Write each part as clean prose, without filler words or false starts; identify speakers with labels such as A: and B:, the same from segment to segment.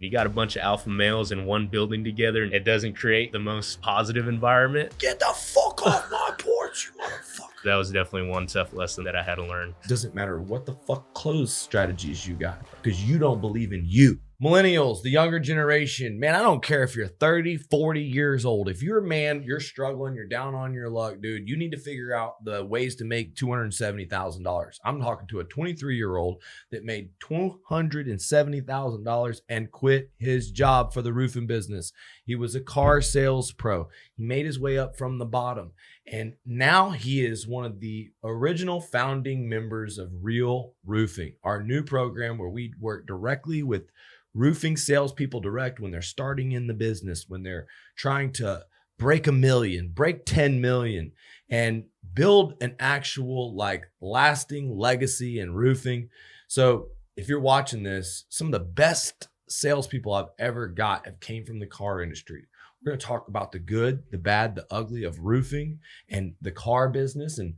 A: You got a bunch of alpha males in one building together, and it doesn't create the most positive environment.
B: Get the fuck off my porch, you motherfucker.
A: That was definitely one tough lesson that I had to learn.
B: Doesn't matter what the fuck clothes strategies you got, because you don't believe in you. Millennials, the younger generation, man, I don't care if you're 30, 40 years old. If you're a man, you're struggling, you're down on your luck, dude, you need to figure out the ways to make $270,000. I'm talking to a 23-year-old that made $270,000 and quit his job for the roofing business. He was a car sales pro. He made his way up from the bottom. And now he is one of the original founding members of Real Roofing, our new program where we work directly with roofing salespeople direct when they're starting in the business, when they're trying to break 1 million, break 10 million, and build an actual lasting legacy in roofing. So if you're watching this, some of the best salespeople I've ever got have came from the car industry. We're going to talk about the good, the bad, the ugly of roofing and the car business. And,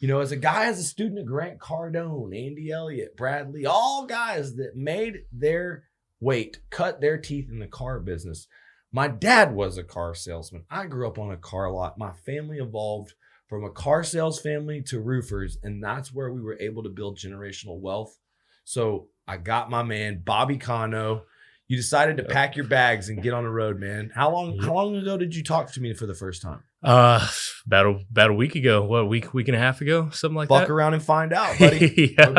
B: as a student of Grant Cardone, Andy Elliott, Bradley, all guys that made their weight, cut their teeth in the car business. My dad was a car salesman. I grew up on a car lot. My family evolved from a car sales family to roofers, and that's where we were able to build generational wealth. So I got my man, Bobby Cano. You decided to pack your bags and get on the road, man. How long ago did you talk to me for the first time?
A: About a week ago. What, week and a half ago, something like that.
B: Fuck around and find out, buddy.
A: Yeah.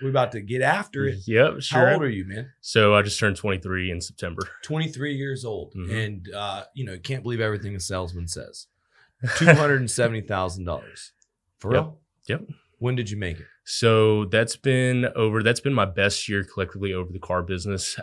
B: We're about to get after it.
A: Yep, sure.
B: How old are you, man?
A: So I just turned 23 in September.
B: 23 years old,
A: Mm-hmm.
B: and can't believe everything a salesman says. $270,000 for real.
A: Yep.
B: When did you make it?
A: So that's been my best year collectively over the car business,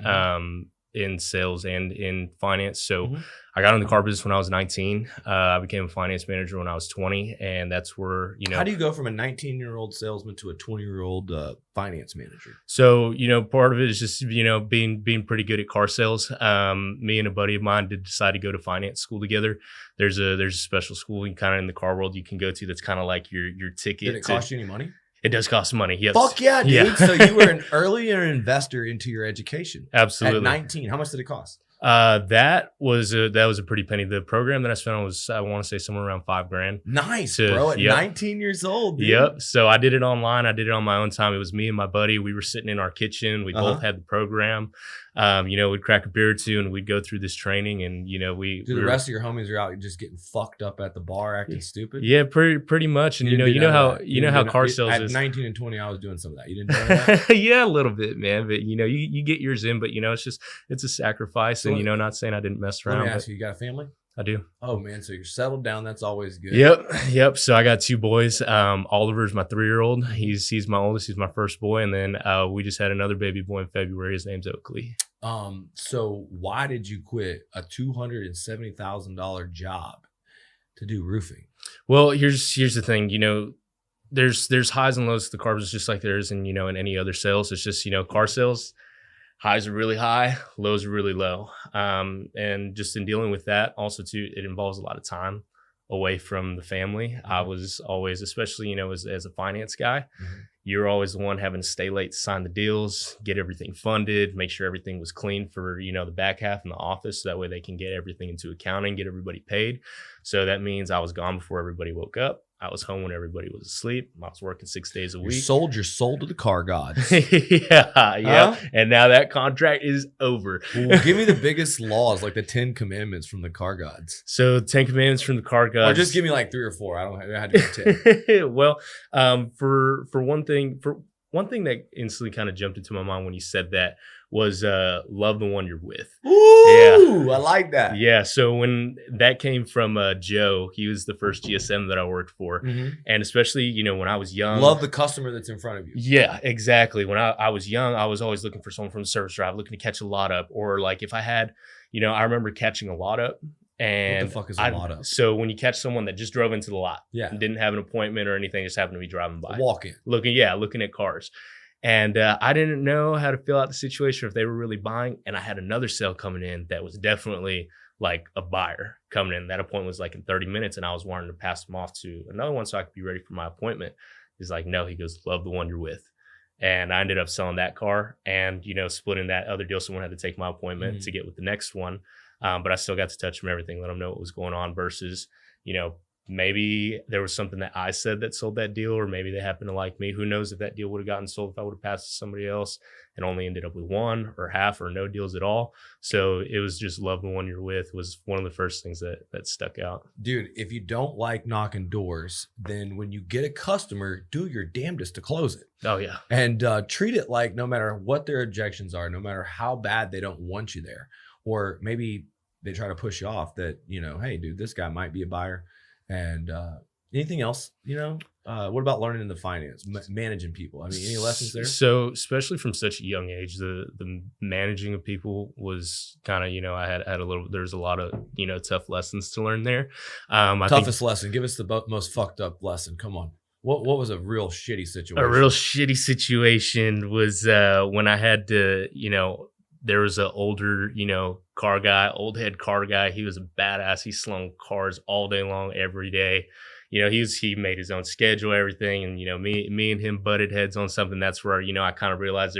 A: in sales and in finance. So I got in the car business when I was 19. I became a finance manager when I was 20. And that's where,
B: how do you go from a 19-year-old salesman to a 20-year-old finance manager?
A: So, part of it is just, being pretty good at car sales. Me and a buddy of mine did decide to go to finance school together. There's a special school kind of in the car world you can go to. That's kind of like your ticket.
B: Did it cost you any money?
A: It does cost money. Yes.
B: Fuck yeah, dude.
A: Yeah.
B: So you were an earlier investor into your education.
A: Absolutely.
B: At 19, how much did it cost?
A: That was a pretty penny. The program that I spent on was, I want to say, somewhere around $5,000.
B: Nice, bro. At 19 years old, dude.
A: Yep. So I did it online. I did it on my own time. It was me and my buddy. We were sitting in our kitchen. We both had the program. We'd crack a beer or two and we'd go through this training. And the
B: rest of your homies are out just getting fucked up at the bar, acting stupid.
A: Yeah, pretty much. And you know how car sales
B: at
A: is.
B: 19 and 20, I was doing some of that. You didn't do that?
A: Yeah, a little bit, man. But you get yours in. But it's a sacrifice. And not saying I didn't mess around.
B: Let me ask you got a family?
A: I do.
B: Oh man, so you're settled down. That's always good.
A: Yep. So I got 2 boys. Oliver's my 3-year-old. He's my oldest. He's my first boy, and then we just had another baby boy in February. His name's Oakley.
B: So why did you quit a $270,000 job to do roofing?
A: Well, here's the thing. There's highs and lows to the car business, just like there is in in any other sales. It's just car sales. Highs are really high, lows are really low. And just in dealing with that, also too, it involves a lot of time away from the family. I was always, especially, as a finance guy, you're always the one having to stay late to sign the deals, get everything funded, make sure everything was clean for, the back half in the office. So that way they can get everything into accounting, get everybody paid. So that means I was gone before everybody woke up. I was home when everybody was asleep. I was working 6 days a week.
B: You sold your soul to the car gods.
A: Yeah. Huh? And now that contract is over.
B: Well, give me the biggest laws, like the 10 commandments from the car gods.
A: So 10 commandments from the car gods.
B: Or just give me like 3 or 4. I had to get 10.
A: Well, for one thing that instantly kind of jumped into my mind when you said that was love the one you're with.
B: Ooh, yeah. I like that.
A: Yeah. So when that came from Joe, he was the first GSM that I worked for. And especially, when I was young.
B: Love the customer that's in front of you.
A: Yeah, exactly. When I was young, I was always looking for someone from the service drive, looking to catch a lot up. Or like if I had, I remember catching a lot up. And
B: what the fuck is a lot up?
A: So when you catch someone that just drove into the lot,
B: and
A: didn't have an appointment or anything, just happened to be driving by.
B: Walking.
A: Looking at cars. And I didn't know how to fill out the situation if they were really buying. And I had another sale coming in that was definitely like a buyer coming in. That appointment was like in 30 minutes. And I was wanting to pass them off to another one so I could be ready for my appointment. He's like, no, he goes, love the one you're with. And I ended up selling that car and, splitting that other deal. Someone had to take my appointment to get with the next one. But I still got to touch them everything, let them know what was going on versus, maybe there was something that I said that sold that deal, or maybe they happen to like me. Who knows if that deal would have gotten sold if I would have passed to somebody else and only ended up with one or half or no deals at all. So it was just love the one you're with was one of the first things that stuck out.
B: Dude, if you don't like knocking doors, then when you get a customer, do your damnedest to close it.
A: Oh, yeah.
B: And treat it like no matter what their objections are, no matter how bad they don't want you there, or maybe they try to push you off that, hey, dude, this guy might be a buyer. And anything else, what about learning in the finance, managing people? I mean, any lessons there?
A: So, especially from such a young age, the managing of people was kind of, I had there's a lot of, tough lessons to learn there.
B: Toughest lesson. Give us the most fucked up lesson. Come on. What was a real shitty situation?
A: A real shitty situation was when I had to, there was an older, old head car guy. He was a badass. He slung cars all day long, every day. He made his own schedule, everything. And, me and him butted heads on something. That's where, I kind of realized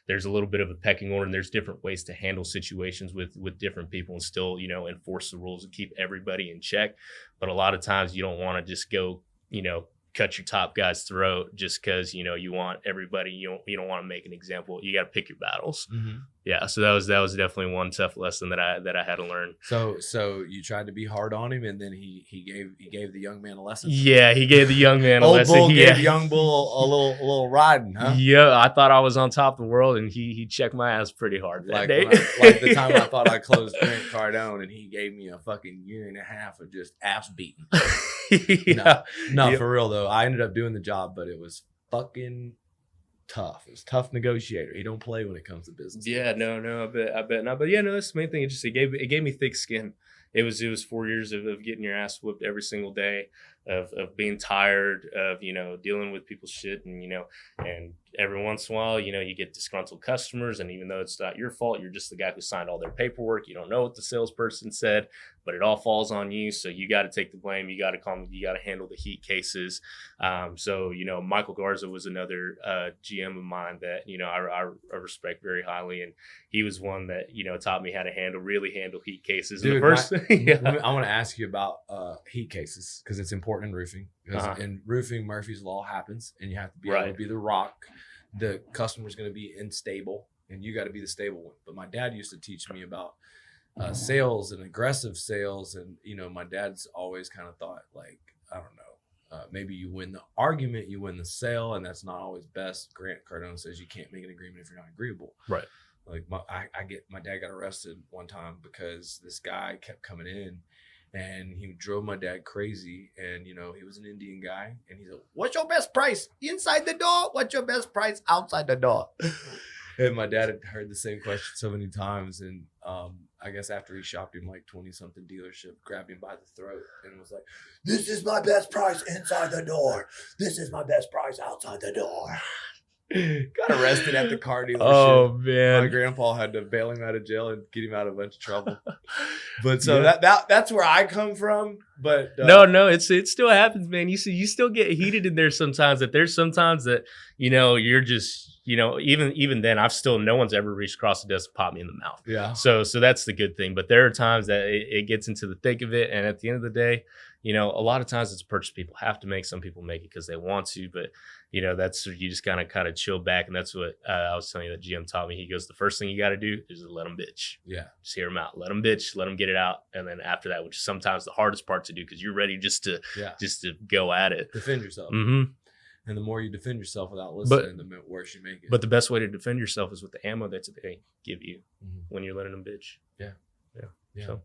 A: there's a little bit of a pecking order and there's different ways to handle situations with different people and still, enforce the rules and keep everybody in check. But a lot of times you don't want to just go, cut your top guy's throat just because, you want everybody, you don't want to make an example. You got to pick your battles. Mm-hmm. Yeah. So that was definitely one tough lesson that I had to learn.
B: So you tried to be hard on him and then he gave the young man a lesson.
A: Yeah. He gave the young man a lesson.
B: Old bull gave young bull a little riding, huh?
A: Yeah. I thought I was on top of the world and he checked my ass pretty hard that day.
B: Like the time I thought I closed Grant Cardone and he gave me a fucking year and a half of just ass beating.
A: Yeah.
B: No, for real though. I ended up doing the job, but it was fucking tough. It was tough negotiator. He don't play when it comes to business.
A: Yeah, no, I bet not. But yeah, no, that's the main thing. It gave me thick skin. It was 4 years of getting your ass whooped every single day, of being tired, of dealing with people's shit, and and every once in a while, you get disgruntled customers, and even though it's not your fault, you're just the guy who signed all their paperwork. You don't know what the salesperson said, but it all falls on you. So you got to take the blame. You got to handle the heat cases. So Michael Garza was another GM of mine that I respect very highly, and he was one that taught me how to really handle heat cases.
B: Dude,
A: and the first thing, yeah.
B: I want to ask you about heat cases because it's important in roofing. In roofing, Murphy's Law happens, and you have to be able to be the rock. The customer's going to be unstable, and you got to be the stable one. But my dad used to teach me about sales and aggressive sales, and my dad's always kind of thought like, I don't know, maybe you win the argument, you win the sale, and that's not always best. Grant Cardone says you can't make an agreement if you're not agreeable.
A: Right.
B: Like my dad got arrested one time because this guy kept coming in. And he drove my dad crazy. And, he was an Indian guy. And he said, what's your best price inside the door? What's your best price outside the door? And my dad had heard the same question so many times. And I guess after he shopped him like 20-something dealership, grabbed him by the throat and was like, this is my best price inside the door. This is my best price outside the door. Got arrested at the car dealership.
A: Oh man,
B: my grandpa had to bail him out of jail and get him out of a bunch of trouble. But so that's where I come from. But
A: no, it still happens, man. You still get heated in there sometimes. That there's sometimes that you're just even then no one's ever reached across the desk and popped me in the mouth.
B: Yeah.
A: So that's the good thing. But there are times that it gets into the thick of it, and at the end of the day, a lot of times it's a purchase people have to make. Some people make it because they want to, but that's you just kind of chill back, and that's what I was telling you that GM taught me. He goes, the first thing you got to do is let them bitch.
B: Yeah,
A: just hear them out, let them bitch, let them get it out, and then after that, which is sometimes the hardest part to do because you're ready just to go at it,
B: defend yourself.
A: Mm-hmm.
B: And the more you defend yourself without listening, the worse you make it.
A: But the best way to defend yourself is with the ammo that they give you when you're letting them bitch.
B: Yeah. So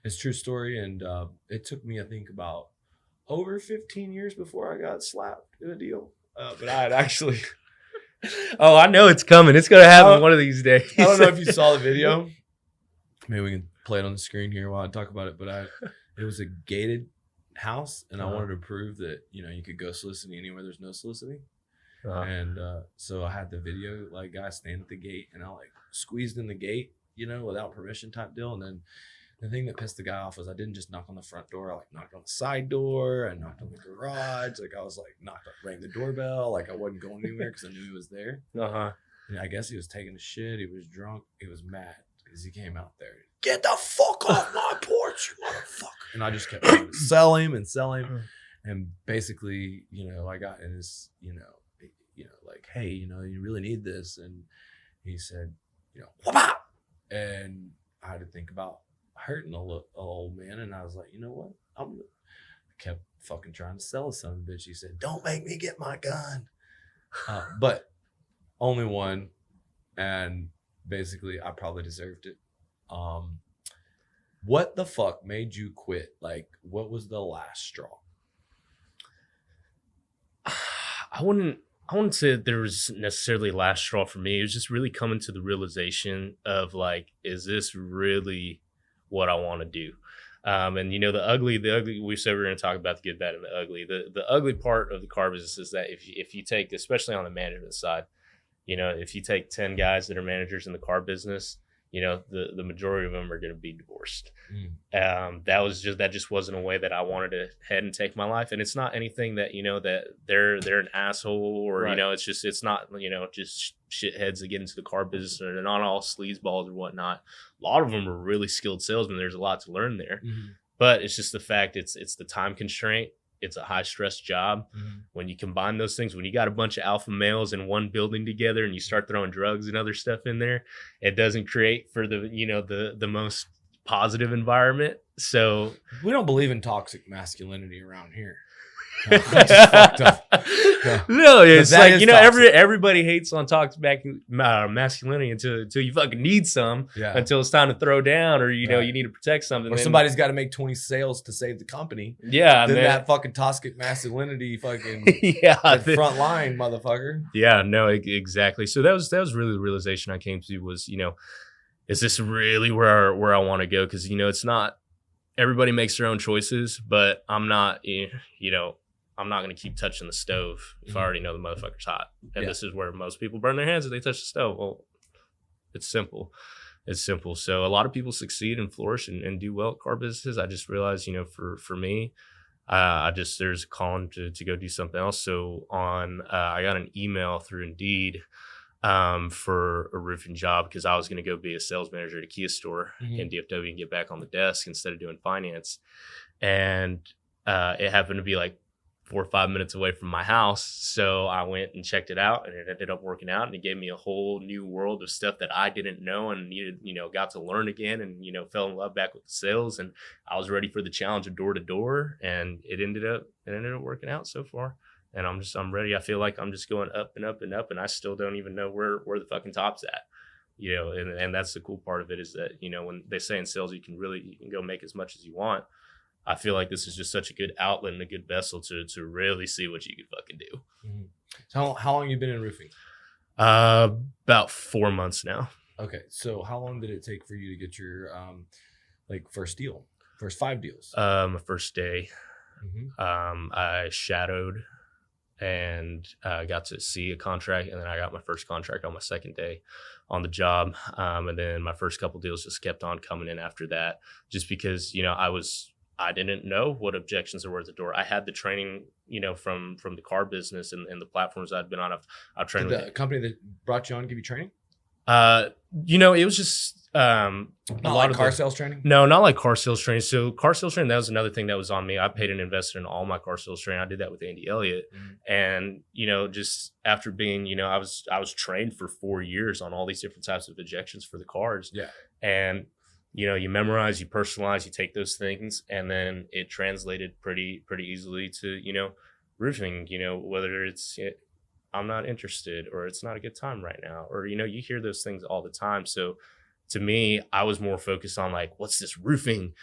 B: it's a true story, and it took me, I think, about over 15 years before I got slapped in a deal. But I had actually...
A: Oh, I know it's coming. It's going to happen one of these days.
B: I don't know if you saw the video. Maybe we can play it on the screen here while I talk about it. But it was a gated house, and I wanted to prove that, you could go soliciting anywhere there's no soliciting. And so I had the video, like, guys stand at the gate, and I, like, squeezed in the gate, without permission type deal. And then The thing that pissed the guy off was I didn't just knock on the front door. I like knocked on the side door. I knocked on the garage. Like I was like rang the doorbell. Like I wasn't going anywhere because I knew he was there. And I guess he was taking a shit. He was drunk. He was mad because he came out there. Get the fuck off my porch, you motherfucker! And I just kept trying to sell him. And basically, I got in this, like, hey, you really need this. And he said, whop! And I had to think about hurting a little old man. And I was like, you know what? I kept fucking trying to sell son of a bitch. He said, don't make me get my gun. But only one. And basically, I probably deserved it. What the fuck made you quit? Like, what was the last straw?
A: I wouldn't say that there was necessarily last straw for me. It was just really coming to the realization of like, is this really what I want to do? And the ugly, we said we were going to talk about the good, bad, and the ugly. The ugly part of the car business is that if you take, especially on the management side, if you take 10 guys that are managers in the car business, the majority of them are going to be divorced. That just wasn't a way that I wanted to head and take my life. And it's not anything that, that they're an asshole or, right. It's not, just shitheads that get into the car business, and they're not all sleazeballs or whatnot. A lot of them are really skilled salesmen. There's a lot to learn there, but it's just the fact it's the time constraint. It's a high stress job. When you combine those things, when you got a bunch of alpha males in one building together and you start throwing drugs and other stuff in there, it doesn't create for the most positive environment. So
B: we don't believe in toxic masculinity around here. No, fucked up.
A: No, it's like everybody hates on toxic masculinity until you fucking need some. Until it's time to throw down, or you need to protect something,
B: or somebody's got to make 20 sales to save the company.
A: Then
B: that fucking toxic masculinity fucking front line motherfucker.
A: Exactly. So that was really the realization I came to was, is this really where I want to go? Because it's not, everybody makes their own choices, but I'm not I'm not going to keep touching the stove if I already know the motherfucker's hot. And this is where most people burn their hands if they touch the stove. Well, it's simple. So a lot of people succeed and flourish and do well at car businesses. I just realized, for me, there's a calling to go do something else. So I got an email through Indeed for a roofing job because I was going to go be a sales manager at a Kia store in DFW and get back on the desk instead of doing finance. And it happened to be like 4 or 5 minutes away from my house. So I went and checked it out, and it ended up working out, and it gave me a whole new world of stuff that I didn't know and needed, got to learn again, and, fell in love back with sales, and I was ready for the challenge of door to door, and it ended up working out so far. And I'm ready. I feel like I'm just going up and up and up, and I still don't even know where the fucking top's at. And that's the cool part of it is that, when they say in sales, you can go make as much as you want. I feel like this is just such a good outlet and a good vessel to really see what you can fucking do.
B: So how long you been in roofing?
A: About 4 months now.
B: Okay. So how long did it take for you to get your first deal, first 5 deals?
A: My first day, I shadowed and got to see a contract, and then I got my first contract on my second day on the job. And then my first couple deals just kept on coming in after that, just because, I didn't know what objections there were at the door. I had the training, from the car business and the platforms I'd been on. I've trained
B: with the company that brought you on give you training?
A: It was just
B: not a lot of car sales training.
A: No, not like car sales training. So car sales training, that was another thing that was on me. I paid and invested in all my car sales training. I did that with Andy Elliott, and just after being, I was trained for 4 years on all these different types of objections for the cars. And you memorize, you personalize, you take those things, and then it translated pretty easily to, roofing, whether it's I'm not interested, or it's not a good time right now, or, you hear those things all the time. So to me, I was more focused on like, what's this roofing,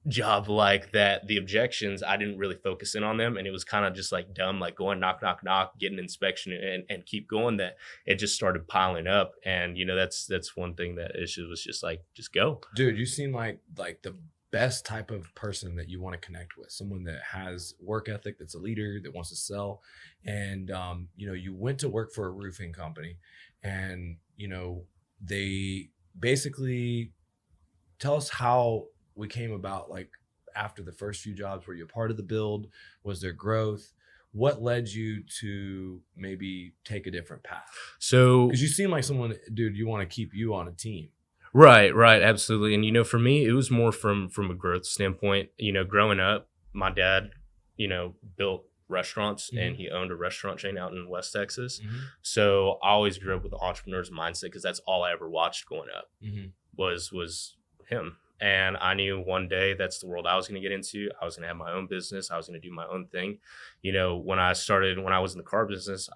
A: job like that? The objections, I didn't really focus in on them, and it was kind of just like dumb, like going knock, knock, knock, get an inspection and keep going, that it just started piling up. And that's one thing that was just like, just go.
B: Dude, you seem like the best type of person that you want to connect with, someone that has work ethic, that's a leader, that wants to sell. And you went to work for a roofing company, and they basically tell us how we came about, like after the first few jobs. Were you a part of the build? Was there growth? What led you to maybe take a different path?
A: So,
B: Because you seem like someone, dude, you want to keep you on a team.
A: right, absolutely. And for me, it was more from a growth standpoint. Growing up, my dad, built restaurants, and he owned a restaurant chain out in West Texas. So I always grew up with the entrepreneur's mindset, because that's all I ever watched growing up was him. And I knew one day that's the world I was going to get into. I was going to have my own business. I was going to do my own thing. When I was in the car business,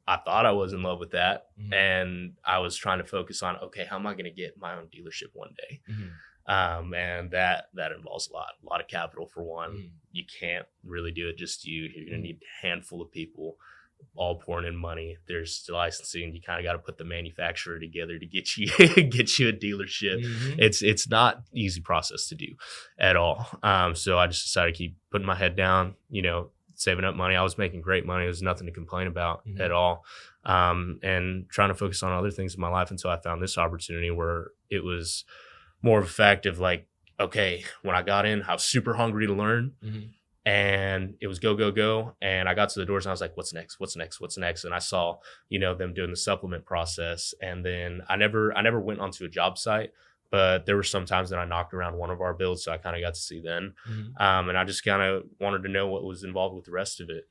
A: I thought I was in love with that. And I was trying to focus on, okay, how am I going to get my own dealership one day? And that involves a lot of capital for one. You can't really do it just you. You're going to need a handful of people all pouring in money. There's licensing. You kind of got to put the manufacturer together to get you a dealership. It's not easy process to do at all. So I just decided to keep putting my head down, saving up money. I was making great money. There was nothing to complain about at all. And trying to focus on other things in my life until I found this opportunity where it was more of a fact of like, okay, when I got in, I was super hungry to learn. And it was go, go, go. And I got to the doors and I was like, what's next? And I saw, them doing the supplement process. And then I never went onto a job site, but there were some times that I knocked around one of our builds. So I kind of got to see them. And I just kind of wanted to know what was involved with the rest of it.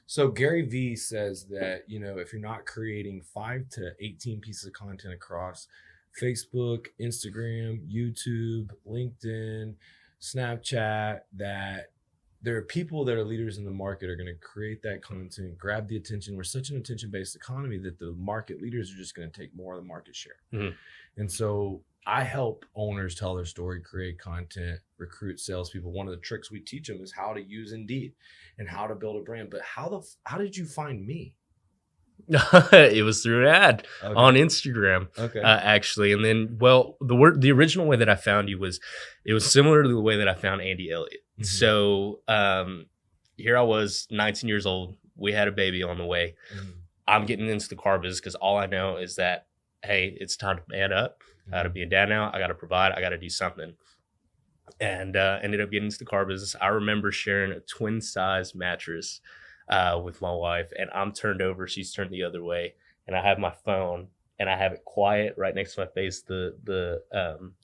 B: So Gary Vee says that, if you're not creating 5 to 18 pieces of content across Facebook, Instagram, YouTube, LinkedIn, Snapchat, that there are people that are leaders in the market are going to create that content, grab the attention. We're such an attention-based economy that the market leaders are just going to take more of the market share. And so I help owners tell their story, create content, recruit salespeople. One of the tricks we teach them is how to use Indeed and how to build a brand. But how did you find me?
A: It was through an ad on Instagram, actually. And then, the original way that I found you was, it was similar to the way that I found Andy Elliott. So here I was, 19 years old. We had a baby on the way. I'm getting into the car business because all I know is that, hey, it's time to man up. I got to be a dad now. I got to provide. I got to do something. And ended up getting into the car business. I remember sharing a twin size mattress with my wife, and I'm turned over, she's turned the other way, and I have my phone and I have it quiet right next to my face.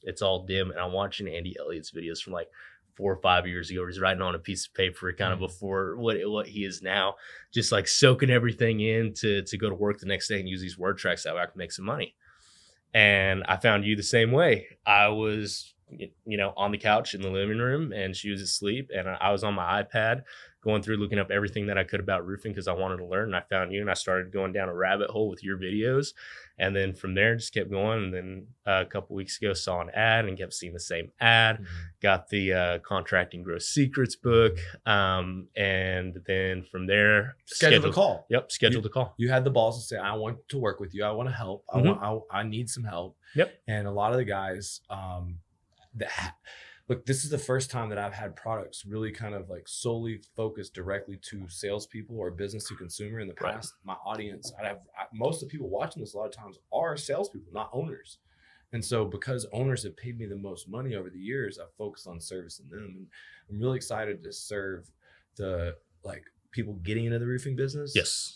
A: It's all dim, and I'm watching Andy Elliott's videos from like 4 or 5 years ago. He's writing on a piece of paper kind of before what he is now, just like soaking everything in to go to work the next day and use these word tracks that way I can make some money. And I found you the same way. I was on the couch in the living room, and she was asleep, and I was on my iPad going through looking up everything that I could about roofing because I wanted to learn. And I found you, and I started going down a rabbit hole with your videos. And then from there, just kept going. And then a couple weeks ago, saw an ad and kept seeing the same ad. Got the Contracting Growth Secrets book. And then from there,
B: scheduled a call.
A: Yep, scheduled a call.
B: You had the balls to say, I want to work with you. I want to help. I need some help.
A: Yep.
B: And a lot of the guys look, this is the first time that I've had products really kind of like solely focused directly to salespeople or business to consumer. In the past, my audience, most of the people watching this a lot of times are salespeople, not owners. And so because owners have paid me the most money over the years, I've focused on servicing them. And I'm really excited to serve the people getting into the roofing business,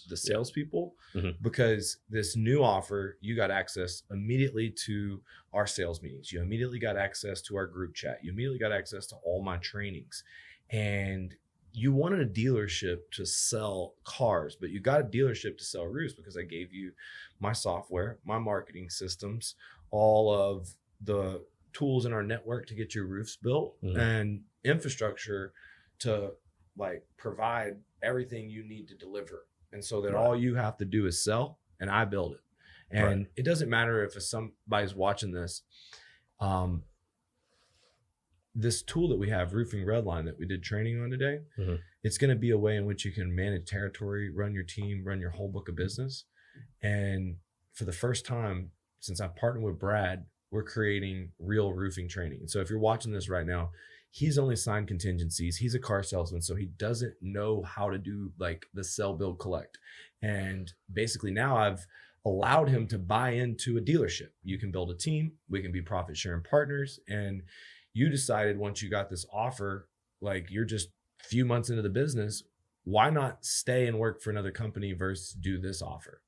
B: the salespeople, because this new offer, you got access immediately to our sales meetings. You immediately got access to our group chat. You immediately got access to all my trainings. And you wanted a dealership to sell cars, but you got a dealership to sell roofs because I gave you my software, my marketing systems, all of the tools in our network to get your roofs built, and infrastructure to provide everything you need to deliver. And so that all you have to do is sell, and I build it. And it doesn't matter if somebody's watching this. This tool that we have, Roofing Redline, that we did training on today, it's going to be a way in which you can manage territory, run your team, run your whole book of business. And for the first time since I've partnered with Brad, we're creating real roofing training. And so if you're watching this right now, he's only signed contingencies. He's a car salesman, so he doesn't know how to do the sell, build, collect. And basically now I've allowed him to buy into a dealership. You can build a team, we can be profit sharing partners. And you decided once you got this offer, like you're just a few months into the business, why not stay and work for another company versus do this offer?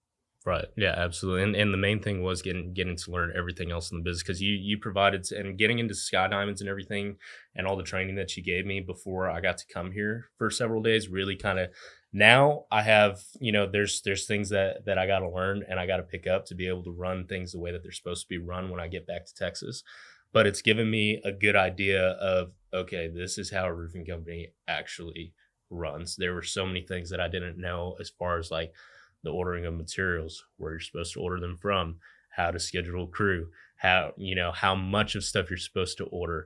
A: Right. Yeah, absolutely. And the main thing was getting to learn everything else in the business, because you provided, and getting into Sky Diamonds and everything, and all the training that you gave me before I got to come here for several days really kind of, now I have, there's things that I got to learn and I got to pick up to be able to run things the way that they're supposed to be run when I get back to Texas. But it's given me a good idea of, okay, this is how a roofing company actually runs. There were so many things that I didn't know, as far as like the ordering of materials, where you're supposed to order them from, how to schedule a crew, how much of stuff you're supposed to order,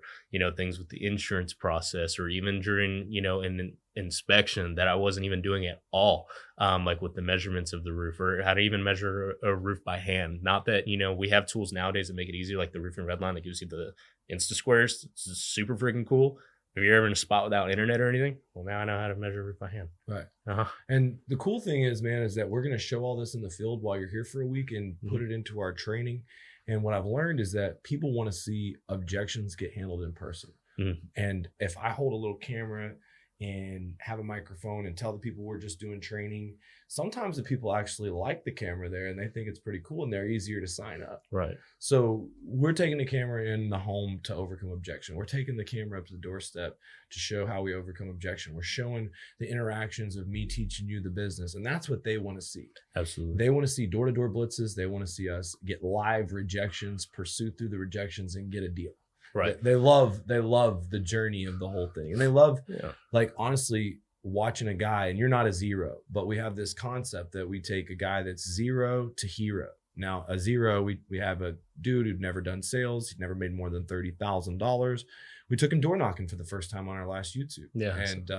A: things with the insurance process, or even during, an inspection that I wasn't even doing at all. Like with the measurements of the roof, or how to even measure a roof by hand. Not that, we have tools nowadays that make it easier, like the roofing red line that gives you the Insta squares. It's super freaking cool. If you're ever in a spot without internet or anything, well, now I know how to measure roof by hand.
B: Right.
A: Uh-huh.
B: And the cool thing is, man, is that we're going to show all this in the field while you're here for a week and
A: Mm-hmm.
B: put it into our training. And what I've learned is that people want to see objections get handled in person.
A: Mm-hmm.
B: And if I hold a little camera and have a microphone and tell the people we're just doing training, sometimes the people actually like the camera there and they think it's pretty cool and they're easier to sign up.
A: Right.
B: So we're taking the camera in the home to overcome objection. We're taking the camera up to the doorstep to show how we overcome objection. We're showing the interactions of me teaching you the business. And that's what they want to see.
A: Absolutely.
B: They want to see door-to-door blitzes. They want to see us get live rejections, pursue through the rejections, and get a deal.
A: Right.
B: They love the journey of the whole thing. And they love,
A: Yeah.
B: like, honestly, watching a guy, and you're not a zero, but we have this concept that we take a guy that's zero to hero. Now, a zero, we have a dude who'd never done sales. He'd never made more than $30,000. We took him door knocking for the first time on our last YouTube.
A: Yeah.
B: And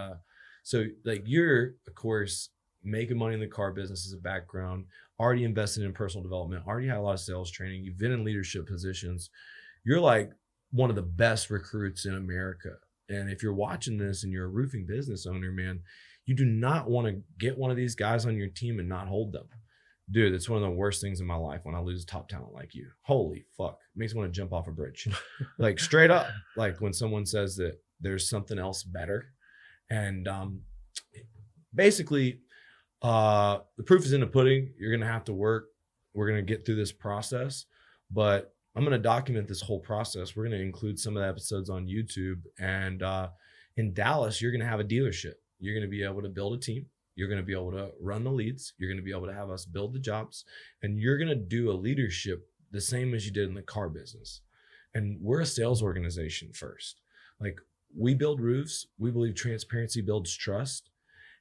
B: so like, you're, of course, making money in the car business as a background, already invested in personal development, already had a lot of sales training. You've been in leadership positions. You're like one of the best recruits in America. And if you're watching this and you're a roofing business owner, man, you do not want to get one of these guys on your team and not hold them. Dude, it's one of the worst things in my life when I lose top talent like you. Holy fuck. It makes me want to jump off a bridge. Like, straight up, like when someone says that there's something else better. And basically, the proof is in the pudding. You're going to have to work. We're going to get through this process. But I'm going to document this whole process. We're going to include some of the episodes on YouTube. And in Dallas, you're going to have a dealership. You're going to be able to build a team. You're going to be able to run the leads. You're going to be able to have us build the jobs. And you're going to do a leadership the same as you did in the car business. And we're a sales organization first. Like, we build roofs. We believe transparency builds trust.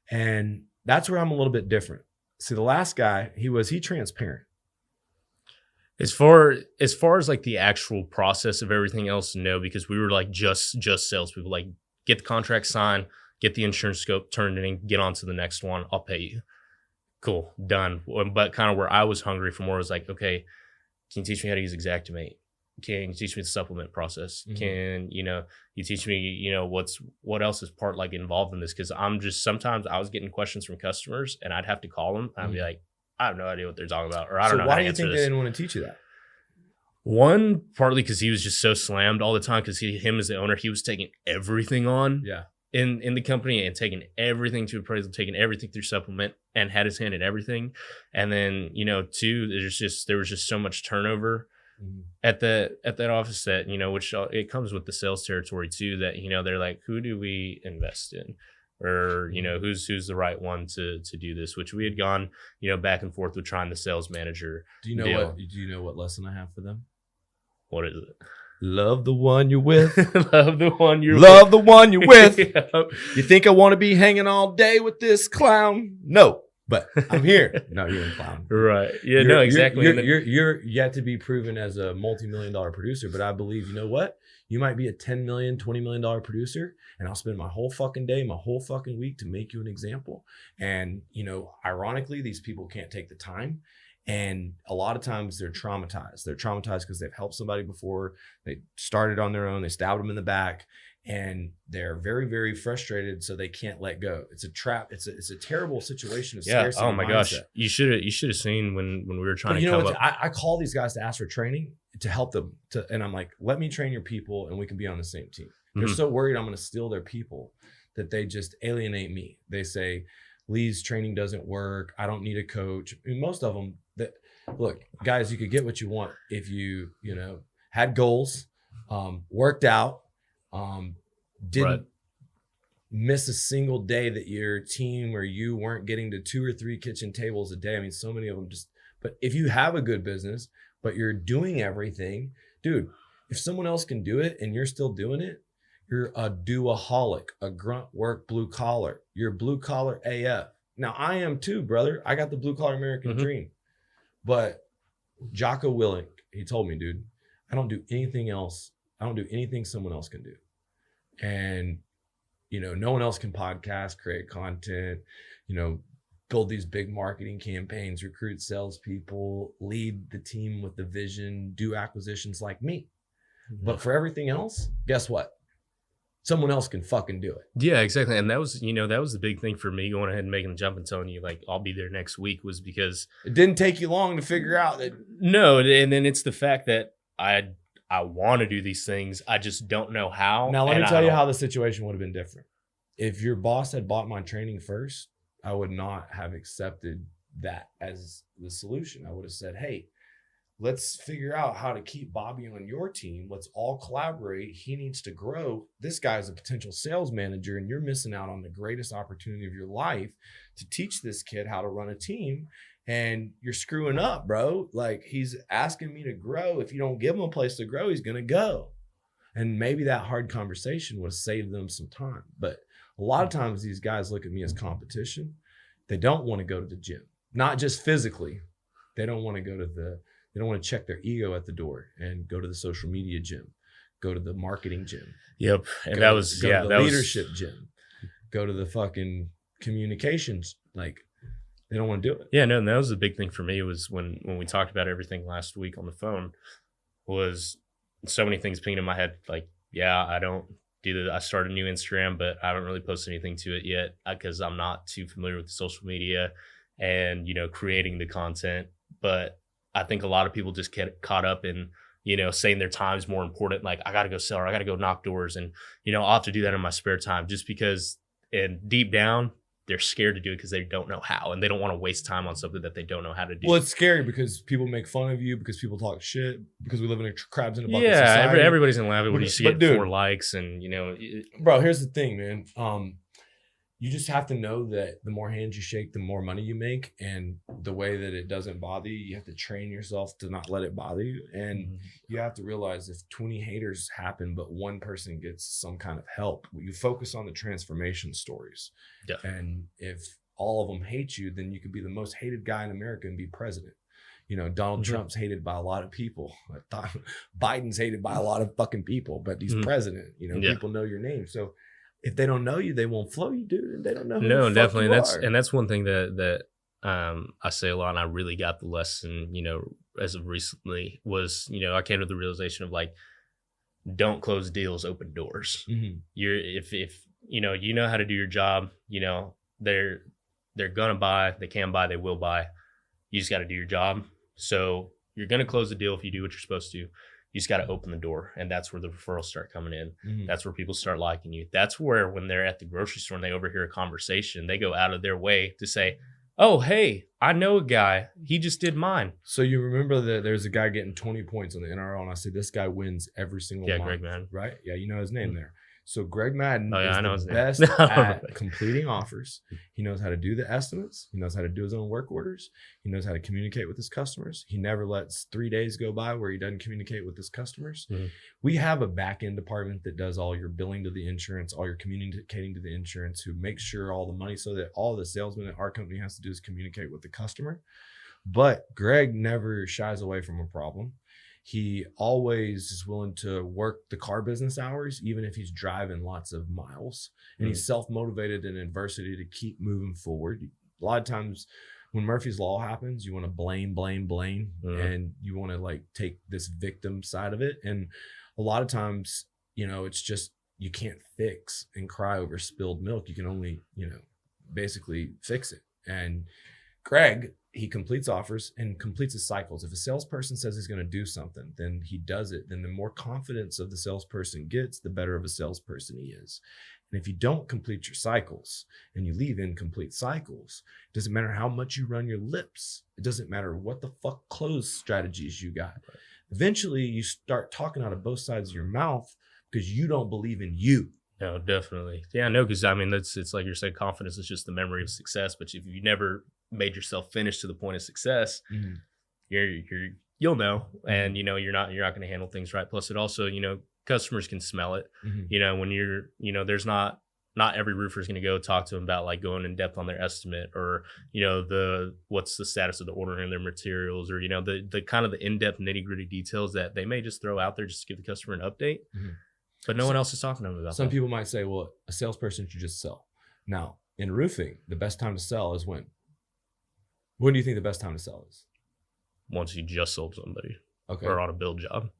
B: And that's where I'm a little bit different. See, the last guy, he transparent.
A: As far as like the actual process of everything else, no, because we were like just salespeople. Like, get the contract signed, get the insurance scope turned in, get on to the next one. I'll pay you. Cool, done. But kind of where I was hungry for more was like, okay, can you teach me how to use Xactimate? Can you teach me the supplement process?
B: Mm-hmm.
A: Can you teach me what else is part like involved in this? Because sometimes I was getting questions from customers and I'd have to call them and I'd be like, I have no idea what they're talking about, or I don't know.
B: So why
A: how
B: do
A: to
B: you
A: answer
B: think
A: this.
B: they didn't want to teach you that?
A: One, partly because he was just so slammed all the time, because him as the owner, he was taking everything on in the company and taking everything to appraisal, taking everything through supplement, and had his hand in everything. And then, two, there was just so much turnover at that office that, which it comes with the sales territory too, that, they're like, who do we invest in? Or, who's the right one to do this, which we had gone, back and forth with trying the sales manager.
B: Do you know what lesson I have for them?
A: What is it?
B: Love the one you're with.
A: Love the one you're
B: Love the one you're with.
A: Yep.
B: You think I want to be hanging all day with this clown? No, but I'm here. No, you're a clown.
A: Right. Yeah, no, exactly.
B: You're yet to be proven as a multi-million-dollar producer, but I believe, you know what? You might be a $10 million, $20 million producer, and I'll spend my whole fucking day, my whole fucking week to make you an example. And, ironically, these people can't take the time. And a lot of times they're traumatized. They're traumatized because they've helped somebody before. They started on their own. They stabbed them in the back. and they're very, very frustrated, so they can't let go. It's a trap. It's a terrible situation of
A: Yeah.
B: scarcity
A: Oh my gosh.
B: mindset.
A: You should have seen when we were trying
B: But
A: to
B: you know
A: come
B: what?
A: up.
B: I call these guys to ask for training to help them. And I'm like, let me train your people, and we can be on the same team. They're so worried I'm going to steal their people that they just alienate me. They say, Lee's training doesn't work. I don't need a coach. I mean, most of them that look, guys, you could get what you want if you had goals, worked out, didn't
A: Right.
B: miss a single day that your team or you weren't getting to 2 or 3 kitchen tables a day. I mean, so many of them but if you have a good business, but you're doing everything, dude, if someone else can do it and you're still doing it, you're a do-aholic, a grunt work blue collar. You're blue collar AF. Now I am too, brother. I got the blue collar American dream. But Jocko Willink, he told me, dude, I don't do anything else. I don't do anything someone else can do. And, no one else can podcast, create content, build these big marketing campaigns, recruit salespeople, lead the team with the vision, do acquisitions like me. But for everything else, guess what? Someone else can fucking do it.
A: Yeah, exactly. And that was the big thing for me going ahead and making the jump and telling you like I'll be there next week was because
B: it didn't take you long to figure out that.
A: No, and then it's the fact that I want to do these things. I just don't know how.
B: Now let me tell you how the situation would have been different. If your boss had bought my training first, I would not have accepted that as the solution. I would have said, hey, let's figure out how to keep Bobby on your team. Let's all collaborate. He needs to grow. This guy's a potential sales manager, and you're missing out on the greatest opportunity of your life to teach this kid how to run a team. And you're screwing up, bro. Like, he's asking me to grow. If you don't give him a place to grow, he's going to go. And maybe that hard conversation would have saved them some time. But a lot of times these guys look at me as competition. They don't want to go to the gym, not just physically. They don't want to they don't want to check their ego at the door and go to the social media gym, go to the marketing gym.
A: Yep. And
B: go to the leadership gym, go to the fucking communications. Like, they don't want to do it.
A: Yeah, no, and that was the big thing for me was when we talked about everything last week on the phone was so many things pinged in my head. Like, yeah, I don't do I started a new Instagram, but I haven't really posted anything to it yet because I'm not too familiar with the social media and, creating the content. But I think a lot of people just get caught up in, saying their time is more important. Like, I got to go sell or I got to go knock doors. And, I'll have to do that in my spare time just because, and deep down, they're scared to do it because they don't know how. And they don't want to waste time on something that they don't know how to do.
B: Well, it's scary because people make fun of you, because people talk shit, because we live in a crabs in a bucket
A: society.
B: society.
A: Everybody's going to laugh at when you see it 4 likes and,
B: Bro, here's the thing, man. You just have to know that the more hands you shake, the more money you make. And the way that it doesn't bother you, you have to train yourself to not let it bother you. And you have to realize if 20 haters happen, but one person gets some kind of help, you focus on the transformation stories.
A: Yeah.
B: And if all of them hate you, then you could be the most hated guy in America and be president. Donald Trump's hated by a lot of people. Biden's hated by a lot of fucking people, but he's president. People know your name. So if they don't know you, they won't flow you, dude. And they don't know who the fuck
A: definitely.
B: you are.
A: That's one thing that I say a lot, and I really got the lesson, as of recently was, I came to the realization of like, don't close deals, open doors. If you know how to do your job, they're gonna buy, they can buy, they will buy. You just got to do your job. So you're gonna close the deal if you do what you're supposed to. You just got to open the door, and that's where the referrals start coming in. That's where people start liking you. That's where when they're at the grocery store and they overhear a conversation, they go out of their way to say, oh, hey, I know a guy. He just did mine.
B: So you remember that there's a guy getting 20 points on the NRL, and I say this guy wins every single month.
A: Greg Madden.
B: Right? Yeah, you know his name there. So Greg Madden is the best at completing offers. He knows how to do the estimates. He knows how to do his own work orders. He knows how to communicate with his customers. He never lets 3 days go by where he doesn't communicate with his customers. We have a back-end department that does all your billing to the insurance, all your communicating to the insurance, who makes sure all the money, so that all the salesman at our company has to do is communicate with the customer. But Greg never shies away from a problem. He always is willing to work the car business hours, even if he's driving lots of miles. And he's self-motivated in adversity to keep moving forward. A lot of times when Murphy's Law happens, you want to blame. And you want to like take this victim side of it. And a lot of times, it's just you can't fix and cry over spilled milk. You can only, basically fix it. And Greg, he completes offers and completes his cycles. If a salesperson says he's going to do something, then he does it. Then the more confidence of the salesperson gets, the better of a salesperson he is. And if you don't complete your cycles and you leave incomplete cycles, it doesn't matter how much you run your lips. It doesn't matter what the fuck close strategies you got. Eventually, you start talking out of both sides of your mouth because you don't believe in you.
A: No, definitely. Yeah, no, because I mean, it's like you're saying, confidence is just the memory of success. But if you never made yourself finish to the point of success, you'll know, and you're not going to handle things right. Plus, it also, customers can smell it. When you're, there's not every roofer is going to go talk to them about like going in depth on their estimate, or what's the status of the ordering their materials, or the kind of the in-depth nitty-gritty details that they may just throw out there just to give the customer an update. But no one else is talking to them about
B: Some
A: that.
B: people might say, well, a salesperson should just sell. Now, in roofing, the best time to sell is when? When do you think the best time to sell is?
A: Once you just sold somebody,
B: Okay.
A: or on a build job.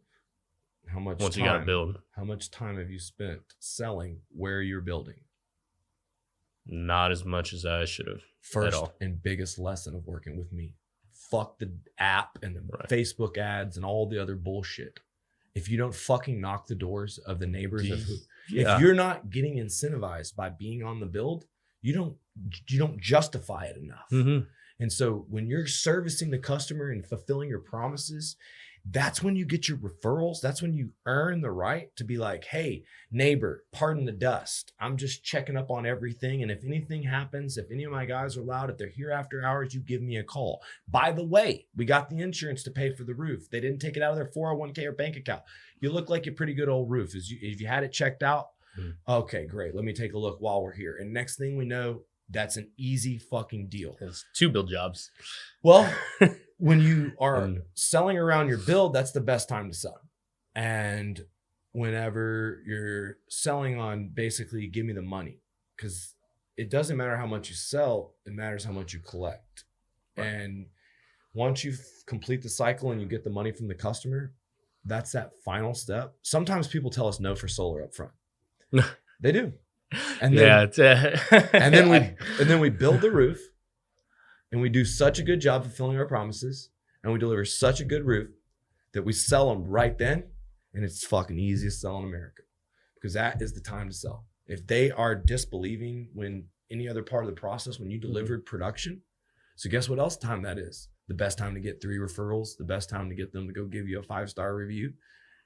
B: How much
A: Once
B: time,
A: you got to build.
B: How much time have you spent selling where you're building?
A: Not as much as I should have.
B: First and biggest lesson of working with me. Fuck the app and the Facebook ads and all the other bullshit. If you don't fucking knock the doors of the neighbors, if you're not getting incentivized by being on the build, you don't justify it enough. And so when you're servicing the customer and fulfilling your promises, that's when you get your referrals. That's when you earn the right to be like, hey, neighbor, pardon the dust. I'm just checking up on everything. And if anything happens, if any of my guys are loud, if they're here after hours, you give me a call. By the way, we got the insurance to pay for the roof. They didn't take it out of their 401k or bank account. You look like a pretty good old roof. If you had it checked out, okay, great. Let me take a look while we're here. And next thing we know, that's an easy fucking deal.
A: It's 2 build jobs.
B: Well, when you are selling around your build, that's the best time to sell. And whenever you're selling on basically give me the money, because it doesn't matter how much you sell, it matters how much you collect. Right. And once you complete the cycle and you get the money from the customer, that's that final step. Sometimes people tell us no for solar up front. They do. And then, and then we build the roof, and we do such a good job fulfilling our promises, and we deliver such a good roof that we sell them right then, and it's fucking easiest sell in America, because that is the time to sell. If they are disbelieving when any other part of the process, when you delivered production, so guess what else time that is? The best time to get 3 referrals, the best time to get them to go give you a 5-star review.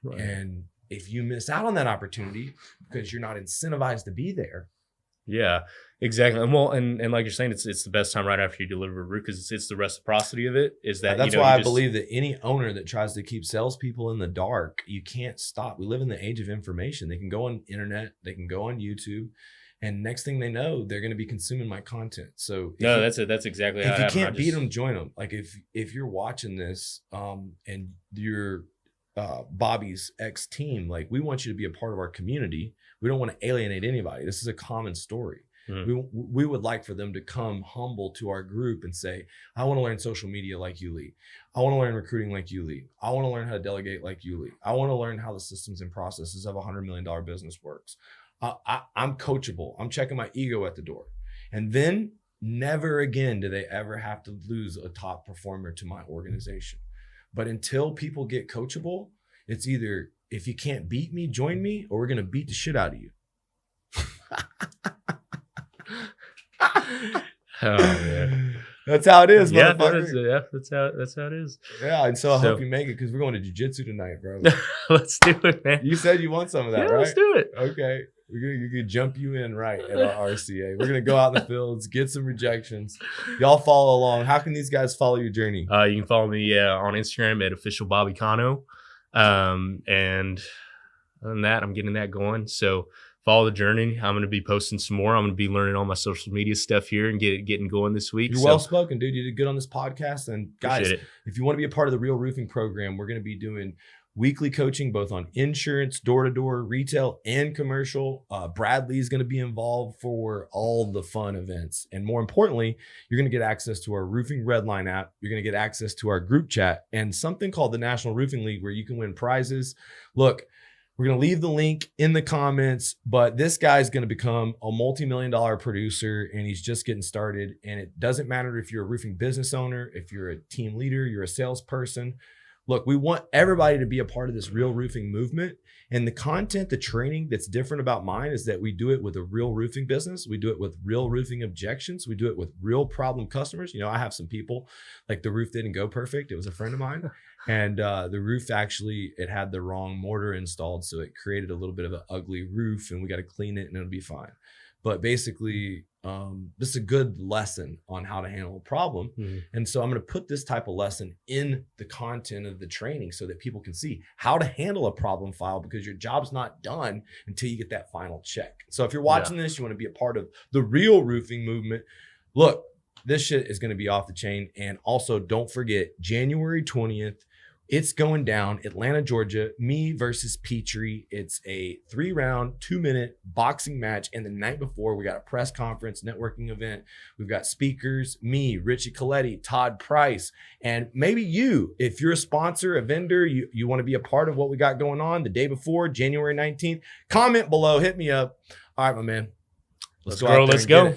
B: Right. And if you miss out on that opportunity because you're not incentivized to be there.
A: Yeah, exactly. And well, and like you're saying, it's the best time right after you deliver a roof, because it's the reciprocity of it. Is that
B: that's why I believe that any owner that tries to keep salespeople in the dark, you can't stop. We live in the age of information. They can go on internet, they can go on YouTube, and next thing they know, they're going to be consuming my content. So
A: that's exactly how.
B: If you can't beat them, join them. Like if you're watching this, and you're Bobby's ex team, like, we want you to be a part of our community. We don't want to alienate anybody. This is a common story. We would like for them to come humble to our group and say, I want to learn social media like you, Lee. I want to learn recruiting like you, Lee. I want to learn how to delegate like you, Lee. I want to learn how the systems and processes of a $100 million business works. I'm coachable. I'm checking my ego at the door. And then never again do they ever have to lose a top performer to my organization. But until people get coachable, it's either, if you can't beat me, join me, or we're going to beat the shit out of you.
A: Oh, man.
B: That's how it is,
A: yeah,
B: motherfucker.
A: That's how it is.
B: Yeah, and so I hope you make it, because we're going to jiu-jitsu tonight, bro.
A: Let's do it, man.
B: You said you want some of that, right?
A: Let's do it.
B: Okay. You could jump you in right at our RCA. We're going to go out in the fields, get some rejections. Y'all follow along. How can these guys follow your journey?
A: You can follow me on Instagram at official Bobby Cano. And other than that, I'm getting that going. So follow the journey. I'm going to be posting some more. I'm going to be learning all my social media stuff here and getting going this week.
B: You're well spoken, dude. You did good on this podcast. And guys, if you want to be a part of the Real Roofing program, we're going to be doing weekly coaching, both on insurance, door-to-door, retail, and commercial. Bradley's going to be involved for all the fun events. And more importantly, you're going to get access to our Roofing Redline app. You're going to get access to our group chat and something called the National Roofing League, where you can win prizes. Look, We're going to leave the link in the comments, but this guy's going to become a multi-million-dollar producer, and he's just getting started. And it doesn't matter if you're a roofing business owner, if you're a team leader, you're a salesperson. Look, we want everybody to be a part of this real roofing movement. And the content, the training that's different about mine is that we do it with a real roofing business. We do it with real roofing objections. We do it with real problem customers. You know, I have some people, like the roof didn't go perfect. It was a friend of mine. And the roof actually, it had the wrong mortar installed. So it created a little bit of an ugly roof, and we got to clean it and it'll be fine. But basically, this is a good lesson on how to handle a problem. Mm-hmm. And so I'm going to put this type of lesson in the content of the training so that people can see how to handle a problem file, because your job's not done until you get that final check. So if you're watching this, you want to be a part of the real roofing movement. Look, this shit is going to be off the chain. And also don't forget, January 20th, it's going down, Atlanta, Georgia, me versus Petrie. It's a 3-round, 2-minute boxing match. And the night before, we got a press conference, networking event. We've got speakers, me, Richie Coletti, Todd Price, and maybe you, if you're a sponsor, a vendor, you want to be a part of what we got going on the day before, January 19th, comment below, hit me up. All right, my man.
A: Let's go.